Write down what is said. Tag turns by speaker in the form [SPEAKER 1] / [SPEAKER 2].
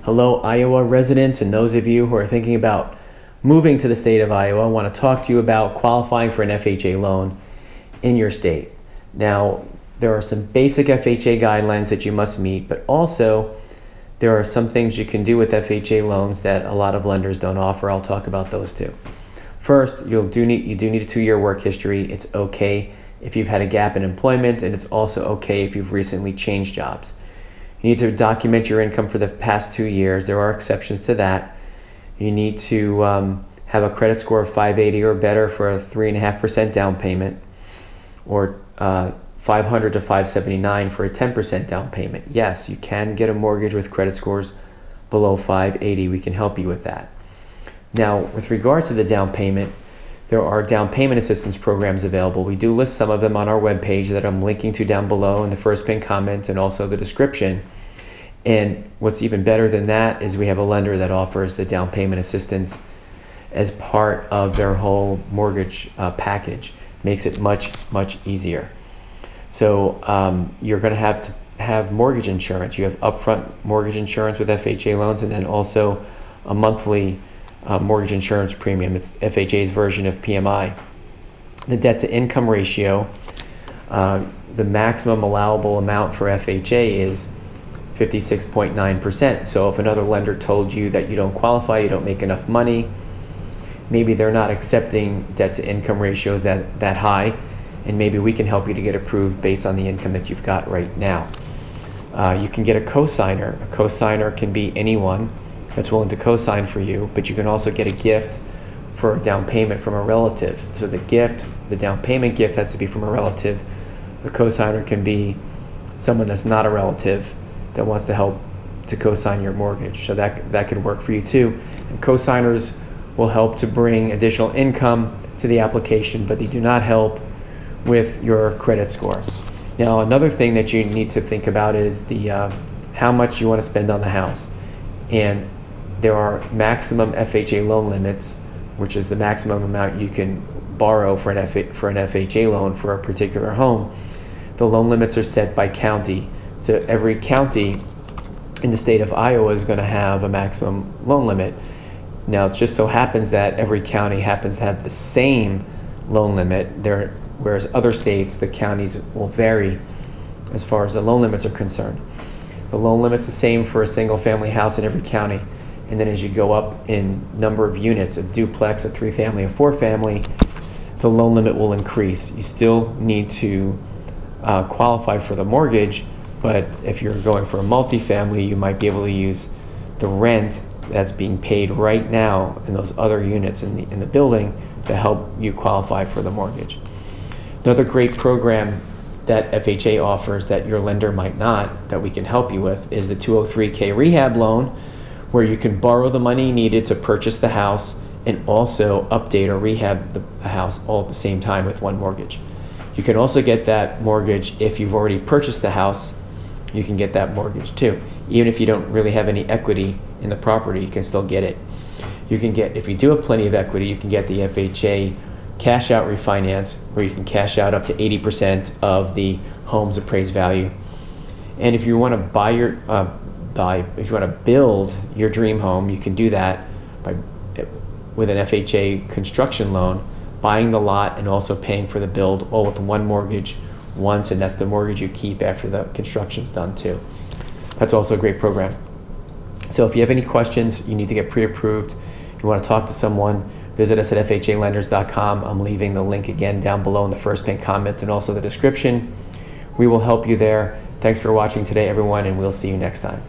[SPEAKER 1] Hello, Iowa residents, and those of you who are thinking about moving to the state of Iowa. I want to talk to you about qualifying for an FHA loan in your state. Now, there are some basic FHA guidelines that you must meet, but also there are some things you can do with FHA loans that a lot of lenders don't offer. I'll talk about those too. First, you do need a 2-year work history. It's okay if you've had a gap in employment, and it's also okay if you've recently changed jobs. You need to document your income for the past 2 years. There are exceptions to that. You need to have a credit score of 580 or better for a 3.5% down payment, or 500 to 579 for a 10% down payment. Yes, you can get a mortgage with credit scores below 580. We can help you with that. Now, with regards to the down payment, there are down payment assistance programs available. We do list some of them on our webpage that I'm linking to down below in the first pinned comment and also the description. And what's even better than that is we have a lender that offers the down payment assistance as part of their whole mortgage package. Makes it much easier. So you're going to have mortgage insurance. You have upfront mortgage insurance with FHA loans, and then also a monthly mortgage insurance premium. It's FHA's version of PMI. The debt to income ratio, the maximum allowable amount for FHA is 56.9%. So if another lender told you that you don't qualify, you don't make enough money, maybe they're not accepting debt to income ratios that high, and maybe we can help you to get approved based on the income that you've got right now. You can get a cosigner. A cosigner can be anyone that's willing to co-sign for you, but you can also get a gift for a down payment from a relative. So the down payment gift has to be from a relative. The cosigner can be someone that's not a relative that wants to help to co-sign your mortgage. So that could work for you too. And cosigners will help to bring additional income to the application, but they do not help with your credit score. Now, another thing that you need to think about is the how much you want to spend on the house. And there are maximum FHA loan limits, which is the maximum amount you can borrow for an FHA loan for a particular home. The loan limits are set by county. So every county in the state of Iowa is going to have a maximum loan limit. Now, it just so happens that every county happens to have the same loan limit, whereas other states, the counties will vary as far as the loan limits are concerned. The loan limit's the same for a single family house in every county. And then as you go up in number of units, a duplex, a 3-family, a 4-family, the loan limit will increase. You still need to qualify for the mortgage, but if you're going for a multifamily, you might be able to use the rent that's being paid right now in those other units in the building to help you qualify for the mortgage. Another great program that FHA offers that your lender might not, that we can help you with, is the 203K rehab loan, where you can borrow the money needed to purchase the house and also update or rehab the house all at the same time with one mortgage. You can also get that mortgage if you've already purchased the house. You can get that mortgage too. Even if you don't really have any equity in the property, you can still get it. You can get, if you do have plenty of equity, you can get the FHA cash out refinance, where you can cash out up to 80% of the home's appraised value. And if you want to if you want to build your dream home, you can do that with an FHA construction loan, buying the lot and also paying for the build, all with one mortgage once, and that's the mortgage you keep after the construction's done too. That's also a great program. So if you have any questions, you need to get pre-approved, if you want to talk to someone, visit us at FHAlenders.com. I'm leaving the link again down below in the first pinned comment and also the description. We will help you there. Thanks for watching today, everyone, and we'll see you next time.